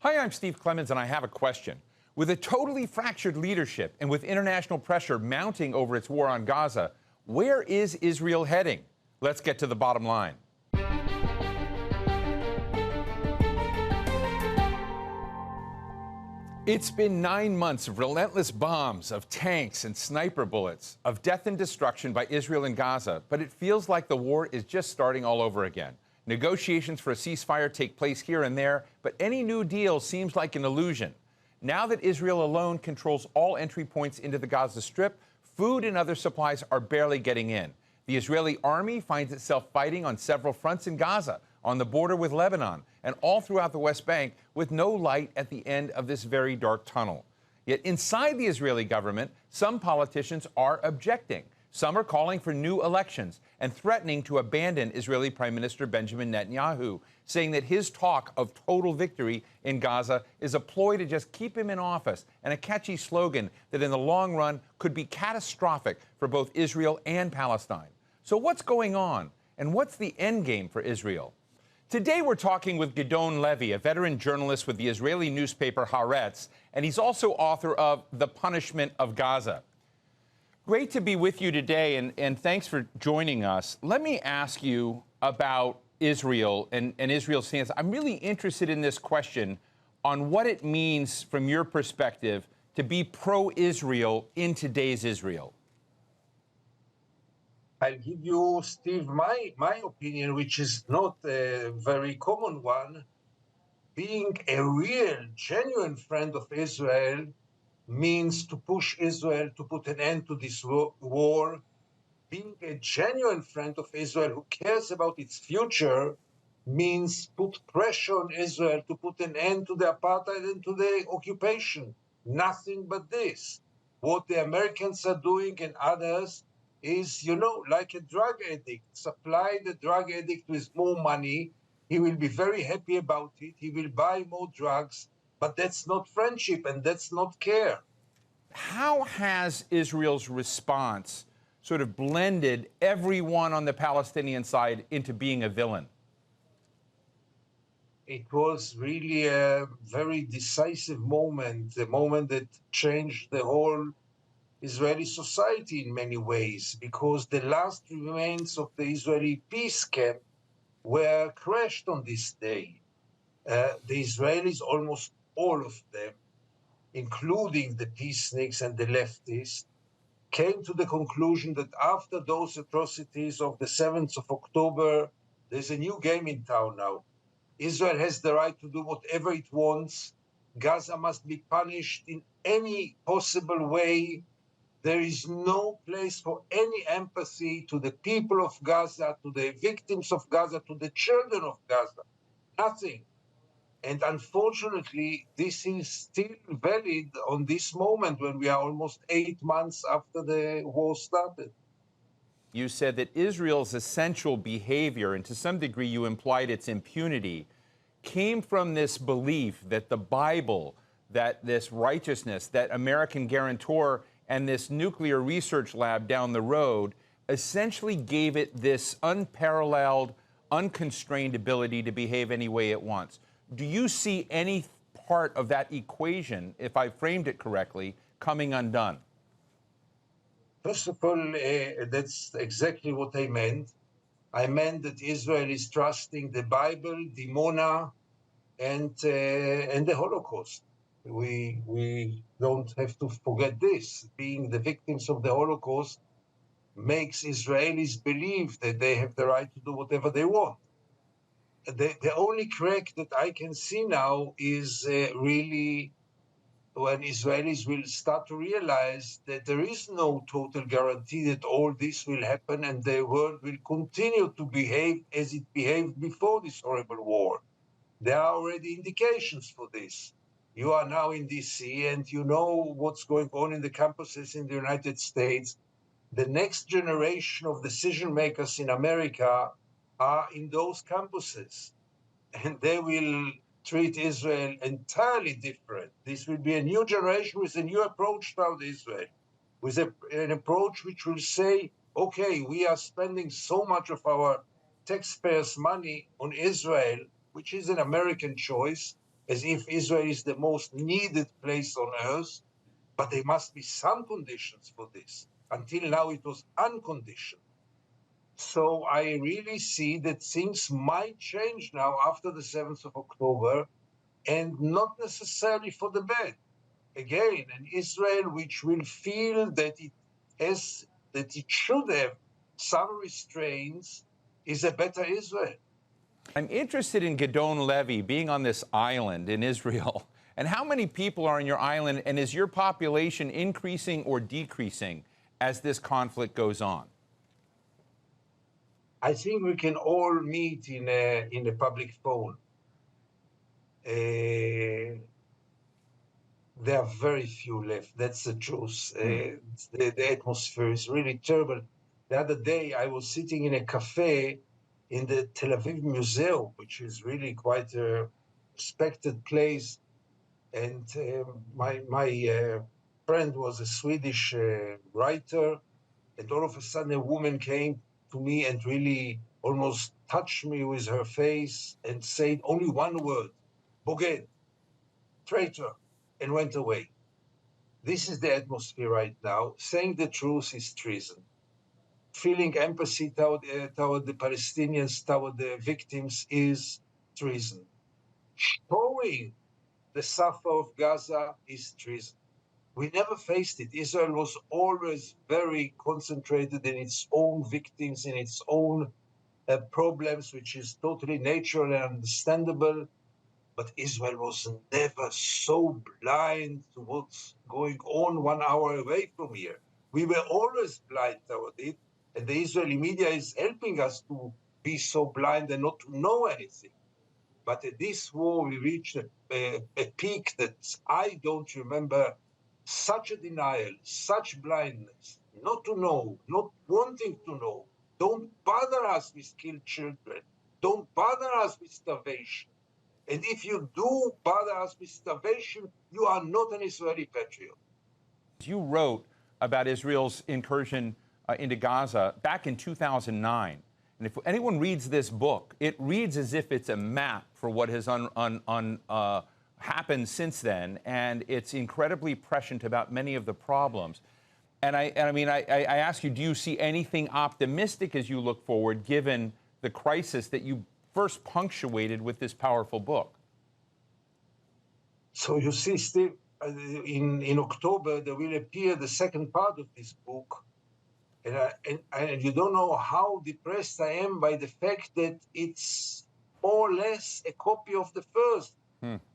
Hi, I'm Steve Clemons, and I have a question. With a totally fractured leadership and with international pressure mounting over its war on Gaza, where is Israel heading? Let's get to the bottom line. It's been 9 months of relentless bombs, of tanks and sniper bullets, of death and destruction by Israel in Gaza, but it feels like the war is just starting all over again. Negotiations for a ceasefire take place here and there, but any new deal seems like an illusion. Now that Israel alone controls all entry points into the Gaza Strip, food and other supplies are barely getting in. The Israeli army finds itself fighting on several fronts in Gaza, on the border with Lebanon, and all throughout the West Bank, with no light at the end of this very dark tunnel. Yet inside the Israeli government, some politicians are objecting. Some are calling for new elections and threatening to abandon Israeli Prime Minister Benjamin Netanyahu, saying that his talk of total victory in Gaza is a ploy to just keep him in office and a catchy slogan that in the long run could be catastrophic for both Israel and Palestine. So what's going on, and what's the end game for Israel? Today we're talking with Gideon Levy, a veteran journalist with the Israeli newspaper Haaretz, and he's also author of The Punishment of Gaza. Great to be with you today, and thanks for joining us. Let me ask you about Israel and Israel's stance. I'm really interested in this question on what it means, from your perspective, to be pro-Israel in today's Israel. I'll give you, Steve, my opinion, which is not a very common one. Being a real, genuine friend of Israel means to push Israel to put an end to this war. Being a genuine friend of Israel who cares about its future means put pressure on Israel to put an end to the apartheid and to the occupation. Nothing but this. What the Americans are doing and others is, like a drug addict. Supply the drug addict with more money. He will be very happy about it. He will buy more drugs. But that's not friendship, and that's not care. How has Israel's response sort of blended everyone on the Palestinian side into being a villain? It was really a very decisive moment, a moment that changed the whole Israeli society in many ways, because the last remains of the Israeli peace camp were crashed on this day. The Israelis, almost all of them, including the peaceniks and the leftists, came to the conclusion that after those atrocities of the 7th of October, there's a new game in town now. Israel has the right to do whatever it wants. Gaza must be punished in any possible way. There is no place for any empathy to the people of Gaza, to the victims of Gaza, to the children of Gaza. Nothing. And unfortunately, this is still valid on this moment when we are almost 8 months after the war started. You said that Israel's essential behavior, and to some degree you implied its impunity, came from this belief that the Bible, that this righteousness, that American guarantor, and this nuclear research lab down the road essentially gave it this unparalleled, unconstrained ability to behave any way it wants. Do you see any part of that equation, if I framed it correctly, coming undone? First of all, that's exactly what I meant. I meant that Israel is trusting the Bible, Dimona, and the Holocaust. We don't have to forget this. Being the victims of the Holocaust makes Israelis believe that they have the right to do whatever they want. The only crack that I can see now is really when Israelis will start to realize that there is no total guarantee that all this will happen and the world will continue to behave as it behaved before this horrible war. There are already indications for this. You are now in DC and you know what's going on in the campuses in the United States. The next generation of decision makers in America are in those campuses, and they will treat Israel entirely different. This will be a new generation with a new approach toward Israel, with an approach which will say, okay, we are spending so much of our taxpayers' money on Israel, which is an American choice. as if Israel is the most needed place on earth, but there must be some conditions for this. Until now, it was unconditional. So I really see that things might change now after the 7th of October, and not necessarily for the bad. Again, an Israel which will feel that it should have some restraints is a better Israel. I'm interested in Gideon Levy being on this island in Israel. And how many people are on your island? And is your population increasing or decreasing as this conflict goes on? I think we can all meet in a public forum. There are very few left. That's the truth. The atmosphere is really terrible. The other day, I was sitting in a cafe in the Tel Aviv Museum, which is really quite a respected place. And my friend was a Swedish writer. And all of a sudden, a woman came to me and really almost touched me with her face and said only one word, "Boged," traitor, and went away. This is the atmosphere right now. Saying the truth is treason. Feeling empathy toward the Palestinians, toward the victims, is treason. Showing the suffer of Gaza is treason. We never faced it. Israel was always very concentrated in its own victims, in its own problems, which is totally natural and understandable. But Israel was never so blind to what's going on 1 hour away from here. We were always blind toward it, and the Israeli media is helping us to be so blind and not to know anything. But at this war, we reached a peak that I don't remember. Such a denial, such blindness, not to know, not wanting to know. Don't bother us with killed children. Don't bother us with starvation. And if you do bother us with starvation, you are not an Israeli patriot. You wrote about Israel's incursion into Gaza back in 2009. And if anyone reads this book, it reads as if it's a map for what has happened since then, and it's incredibly prescient about many of the problems. And I ask you, do you see anything optimistic as you look forward, given the crisis that you first punctuated with this powerful book? So you see, Steve, in October, there will appear the second part of this book. And you don't know how depressed I am by the fact that it's more or less a copy of the first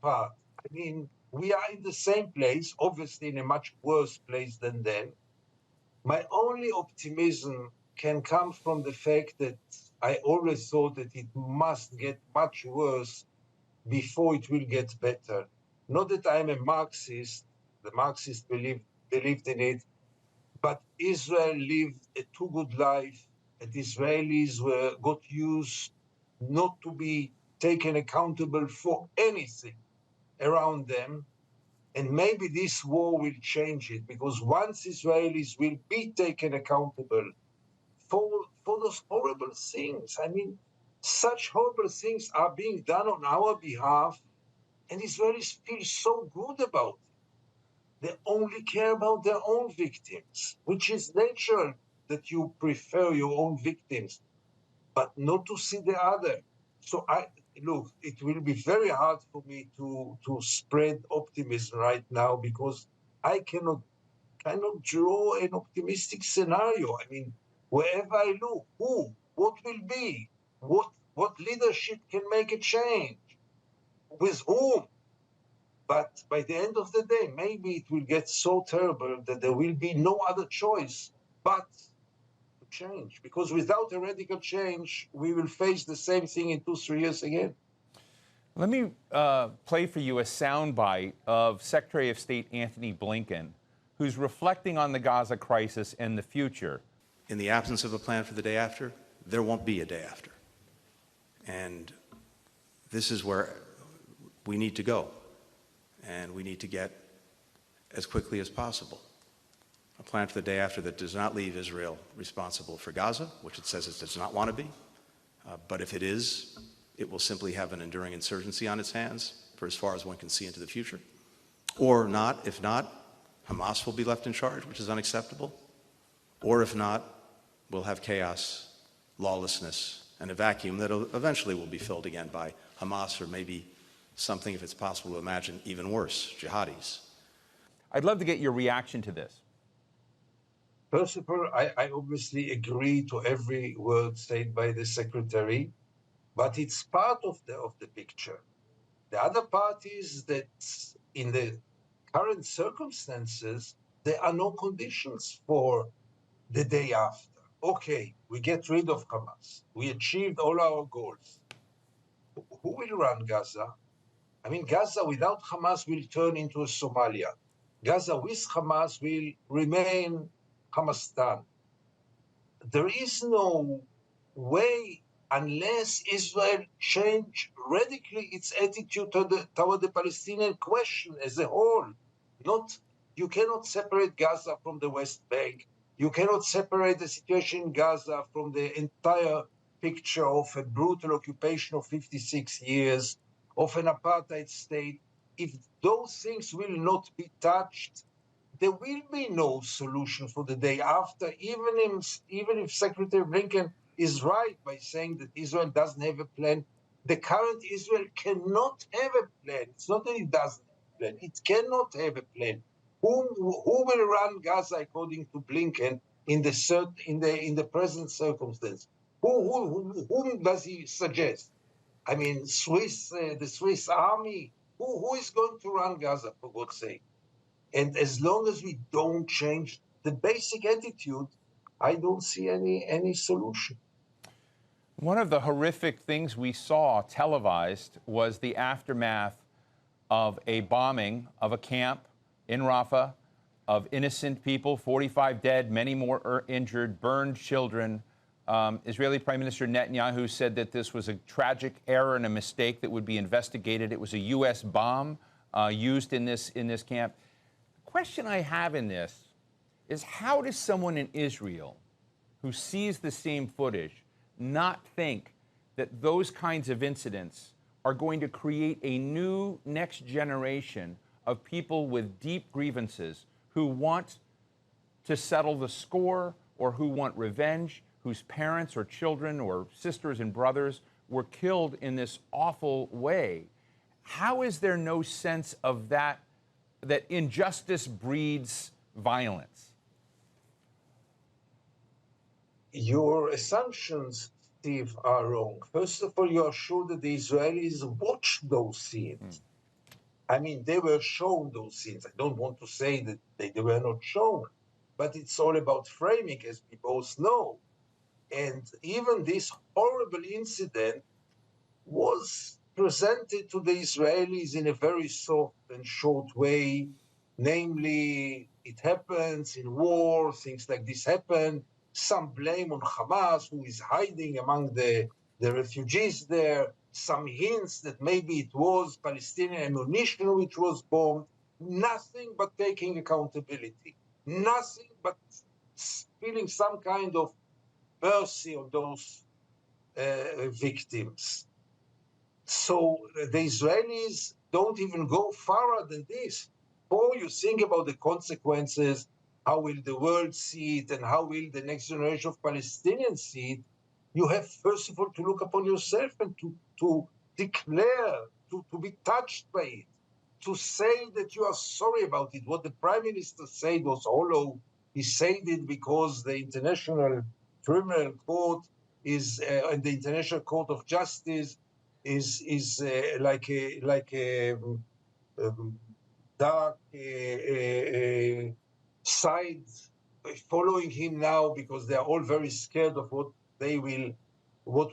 part. I mean, we are in the same place, obviously in a much worse place than then. My only optimism can come from the fact that I always thought that it must get much worse before it will get better. Not that I'm a Marxist, the Marxists believed in it, but Israel lived a too good life, and Israelis got used not to be taken accountable for anything around them. And maybe this war will change it, because once Israelis will be taken accountable for those horrible things, I mean, such horrible things are being done on our behalf, and Israelis feel so good about it. They only care about their own victims, which is natural that you prefer your own victims, but not to see the other. So look, it will be very hard for me to spread optimism right now, because I cannot draw an optimistic scenario. I mean, wherever I look, what will be? What leadership can make a change? With whom? But by the end of the day, maybe it will get so terrible that there will be no other choice but to change. Because without a radical change, we will face the same thing in 2-3 years again. Let me play for you a soundbite of Secretary of State Antony Blinken, who's reflecting on the Gaza crisis and the future. In the absence of a plan for the day after, there won't be a day after. And this is where we need to go. And we need to get as quickly as possible a plan for the day after that does not leave Israel responsible for Gaza, which it says it does not want to be. But if it is, it will simply have an enduring insurgency on its hands, for as far as one can see into the future. Or not, if not, Hamas will be left in charge, which is unacceptable. Or if not, we'll have chaos, lawlessness, and a vacuum that eventually will be filled again by Hamas, or maybe something, if it's possible to imagine, even worse, jihadis. I'd love to get your reaction to this. First of all, I obviously agree to every word said by the secretary, but it's part of the picture. The other part is that in the current circumstances, there are no conditions for the day after. Okay, we get rid of Hamas. We achieved all our goals. Who will run Gaza? I mean, Gaza without Hamas will turn into a Somalia. Gaza with Hamas will remain Hamastan. There is no way, unless Israel change radically its attitude toward the Palestinian question as a whole. You cannot separate Gaza from the West Bank. You cannot separate the situation in Gaza from the entire picture of a brutal occupation of 56 years, of an apartheid state. If those things will not be touched, there will be no solution for the day after, even if Secretary Blinken is right by saying that Israel doesn't have a plan. The current Israel cannot have a plan. It's not that it doesn't have a plan. It cannot have a plan. Who will run Gaza according to Blinken in the present circumstance? Whom does he suggest? I mean, the Swiss army. Who is going to run Gaza, for God's sake? And as long as we don't change the basic attitude, I don't see any solution. One of the horrific things we saw televised was the aftermath of a bombing of a camp in Rafah, of innocent people, 45 dead, many more injured, burned children. Israeli Prime Minister Netanyahu said that this was a tragic error and a mistake that would be investigated. It was a U.S. bomb used in this camp. The question I have in this is, how does someone in Israel who sees the same footage not think that those kinds of incidents are going to create a new next generation of people with deep grievances who want to settle the score or who want revenge, whose parents or children or sisters and brothers were killed in this awful way? How is there no sense of that injustice breeds violence? Your assumptions, Steve, are wrong. First of all, you are sure that the Israelis watched those scenes. I mean, they were shown those scenes. I don't want to say that they were not shown, but it's all about framing, as we both know. And even this horrible incident was presented to the Israelis in a very soft and short way. Namely, it happens in war, things like this happen. Some blame on Hamas, who is hiding among the refugees there. Some hints that maybe it was Palestinian ammunition which was bombed. Nothing but taking accountability. Nothing but feeling some kind of mercy on those victims. So the Israelis don't even go farther than this. Or you think about the consequences, how will the world see it, and how will the next generation of Palestinians see it? You have, first of all, to look upon yourself and to declare, to be touched by it, to say that you are sorry about it. What the Prime Minister said was hollow. He said it because the International Criminal Court is, and the International Court of Justice is like a dark side following him now, because they are all very scared of what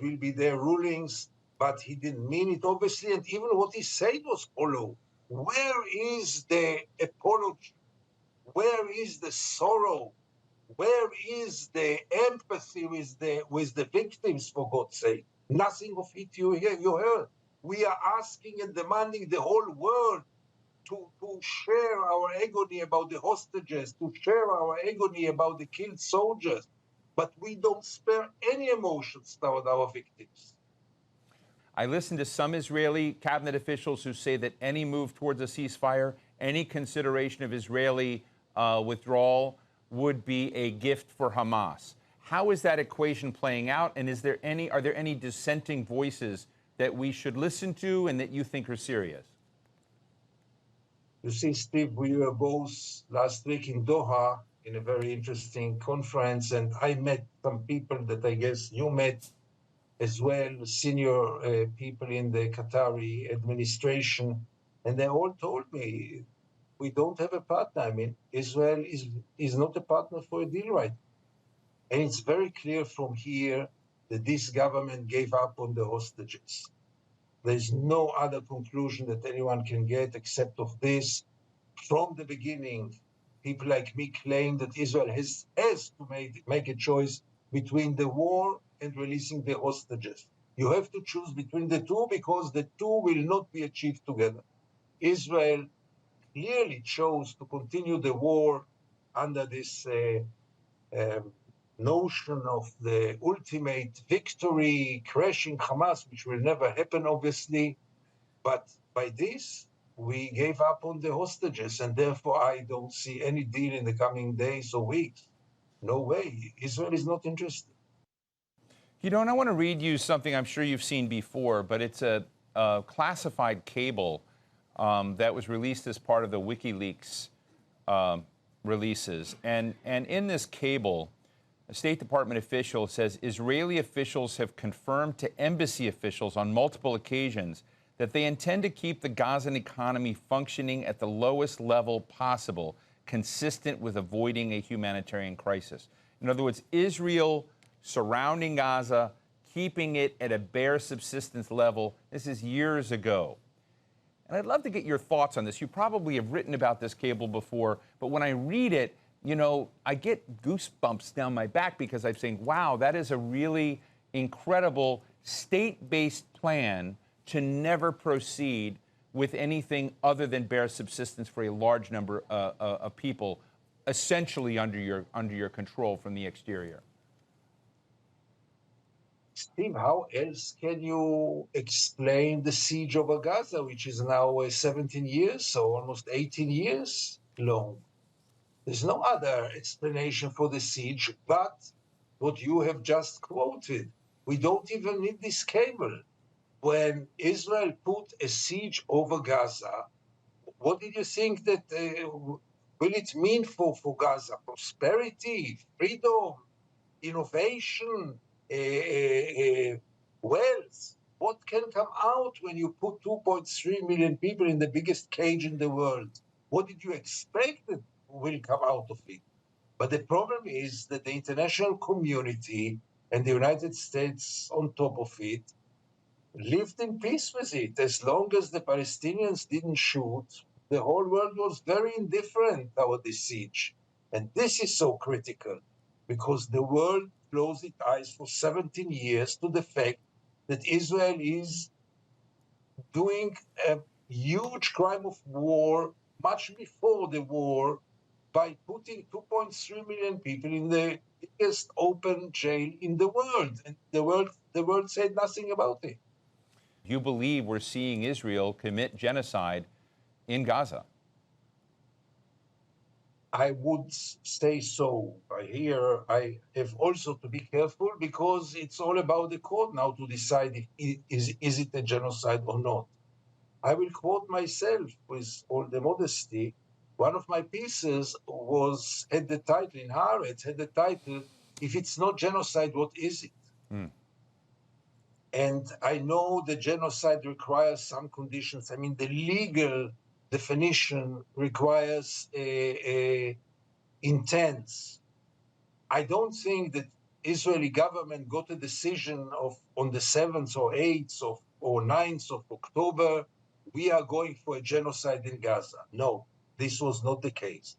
will be their rulings. But he didn't mean it, obviously, and even what he said was hollow. Where is the apology? Where is the sorrow? Where is the empathy with the victims, for God's sake? Nothing of it you heard. We are asking and demanding the whole world to share our agony about the hostages, to share our agony about the killed soldiers, but we don't spare any emotions toward our victims. I listened to some Israeli cabinet officials who say that any move towards a ceasefire, any consideration of Israeli withdrawal would be a gift for Hamas. How is that equation playing out? And are there any dissenting voices that we should listen to and that you think are serious? You see, Steve, we were both last week in Doha in a very interesting conference, and I met some people that I guess you met as well, senior people in the Qatari administration, and they all told me, we don't have a partner. I mean, Israel is not a partner for a deal right now. And it's very clear from here that this government gave up on the hostages. There's no other conclusion that anyone can get except of this. From the beginning, people like me claim that Israel has to make a choice between the war and releasing the hostages. You have to choose between the two because the two will not be achieved together. Israel clearly chose to continue the war under this notion of the ultimate victory, crashing Hamas, which will never happen, obviously. But by this, we gave up on the hostages, and therefore I don't see any deal in the coming days or weeks. No way. Israel is not interested. You know, and I want to read you something I'm sure you've seen before, but it's a classified cable that was released as part of the WikiLeaks releases. And in this cable, a State Department official says Israeli officials have confirmed to embassy officials on multiple occasions that they intend to keep the Gazan economy functioning at the lowest level possible, consistent with avoiding a humanitarian crisis. In other words, Israel surrounding Gaza, keeping it at a bare subsistence level. This is years ago. And I'd love to get your thoughts on this. You probably have written about this cable before, but when I read it, you know, I get goosebumps down my back because I'm saying, wow, that is a really incredible state-based plan to never proceed with anything other than bare subsistence for a large number of people, essentially under your control from the exterior. Steve, how else can you explain the siege over Gaza, which is now 17 years, so almost 18 years long? There's no other explanation for the siege but what you have just quoted. We don't even need this cable. When Israel put a siege over Gaza, what did you think that will it mean for Gaza? Prosperity, freedom, innovation, wealth? What can come out when you put 2.3 million people in the biggest cage in the world? What did you expect that will come out of it? But the problem is that the international community and the United States on top of it lived in peace with it. As long as the Palestinians didn't shoot, the whole world was very indifferent about this siege. And this is so critical because the world closed its eyes for 17 years to the fact that Israel is doing a huge crime of war much before the war by putting 2.3 million people in the biggest open jail in the world. And the world said nothing about it. You believe we're seeing Israel commit genocide in Gaza? I would say so. I have also to be careful because it's all about the court now to decide if is it a genocide or not. I will quote myself with all the modesty. One of my pieces had the title in Haaretz, had the title, "If it's not genocide, what is it?" And I know the genocide requires some conditions. I mean, the legal definition requires intent. I don't think that Israeli government got a decision on the 7th or 8th or 9th of October, we are going for a genocide in Gaza. No, this was not the case.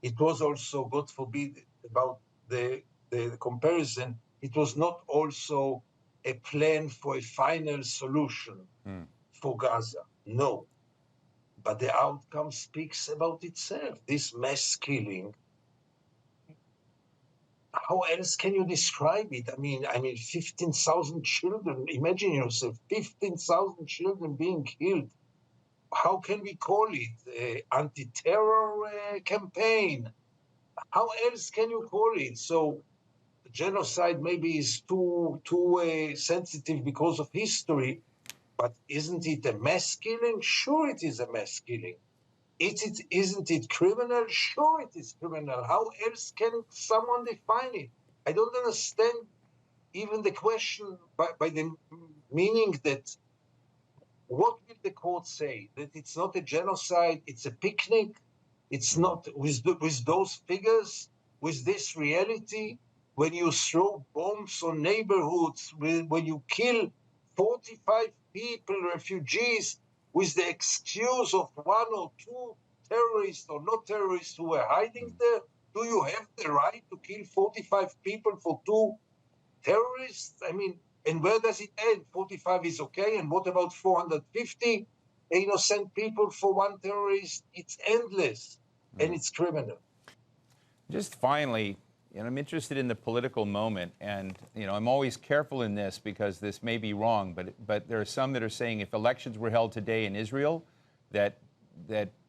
It was also, God forbid, about the comparison, it was not also a plan for a final solution for Gaza. No. But the outcome speaks about itself. This mass killing, how else can you describe it? I mean, 15,000 children. Imagine yourself, 15,000 children being killed. How can we call it? Anti-terror campaign? How else can you call it? So genocide maybe is too sensitive because of history, but isn't it a mass killing? Sure, it is a mass killing. Isn't it criminal? Sure, it is criminal. How else can someone define it? I don't understand even the question by the meaning that what will the court say? That it's not a genocide, it's a picnic? It's not with those figures, with this reality, when you throw bombs on neighborhoods, when you kill 45 people, refugees, with the excuse of one or two terrorists or not terrorists who were hiding there? Do you have the right to kill 45 people for two terrorists? I mean, and where does it end? 45 is okay, and what about 450 innocent people for one terrorist? It's endless, and it's criminal. Just finally, I'm interested in the political moment, and I'm always careful in this because this may be wrong, but there are some that are saying if elections were held today in Israel, that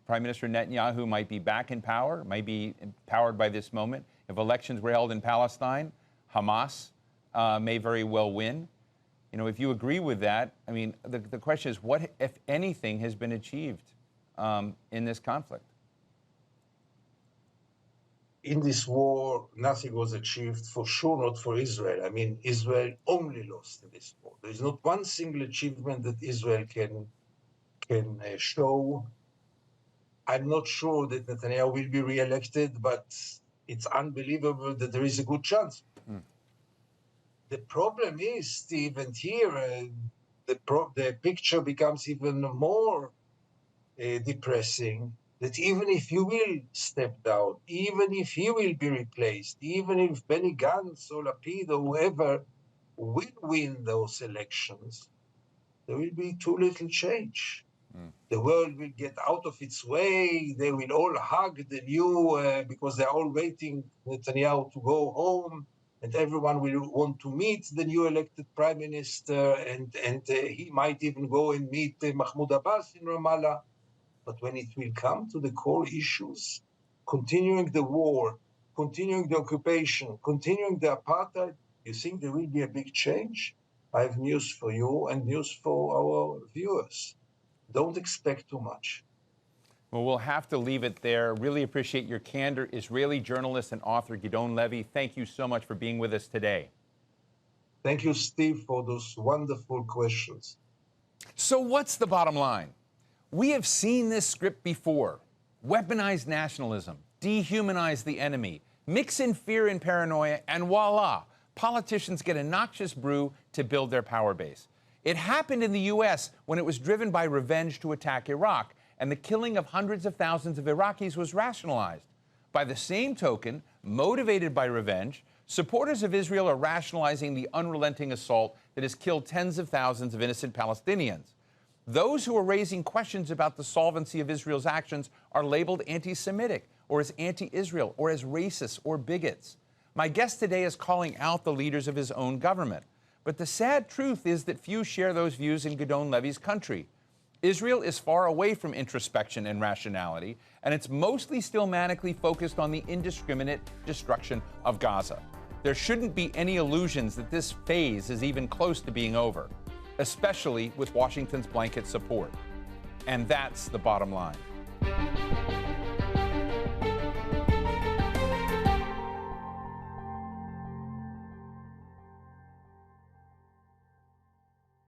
Prime Minister Netanyahu might be back in power, might be empowered by this moment. If elections were held in Palestine, Hamas may very well win. If you agree with that, I mean, the question is, what, if anything, has been achieved in this conflict? In this war, nothing was achieved, for sure not for Israel. I mean, Israel only lost in this war. There is not one single achievement that Israel can show. I'm not sure that Netanyahu will be re-elected, but it's unbelievable that there is a good chance. The problem is, Steve, and here the picture becomes even more depressing, that even if he will step down, even if he will be replaced, even if Benny Gantz or Lapid or whoever will win those elections, there will be too little change. The world will get out of its way. They will all hug the new, because they're all waiting Netanyahu to go home, and everyone will want to meet the new elected prime minister, and he might even go and meet Mahmoud Abbas in Ramallah. But when it will come to the core issues, continuing the war, continuing the occupation, continuing the apartheid, you think there will be a big change? I have news for you and news for our viewers. Don't expect too much. Well, we'll have to leave it there. Really appreciate your candor. Israeli journalist and author Gideon Levy, thank you so much for being with us today. Thank you, Steve, for those wonderful questions. So what's the bottom line? We have seen this script before. Weaponize nationalism, dehumanize the enemy, mix in fear and paranoia, and voila, politicians get a noxious brew to build their power base. It happened in the U.S. when it was driven by revenge to attack Iraq, and the killing of hundreds of thousands of Iraqis was rationalized. By the same token, motivated by revenge, supporters of Israel are rationalizing the unrelenting assault that has killed tens of thousands of innocent Palestinians. Those who are raising questions about the solvency of Israel's actions are labeled anti-Semitic, or as anti-Israel, or as racist or bigots. My guest today is calling out the leaders of his own government. But the sad truth is that few share those views in Gideon Levy's country. Israel is far away from introspection and rationality, and it's mostly still manically focused on the indiscriminate destruction of Gaza. There shouldn't be any illusions that this phase is even close to being over, especially with Washington's blanket support. And that's the bottom line.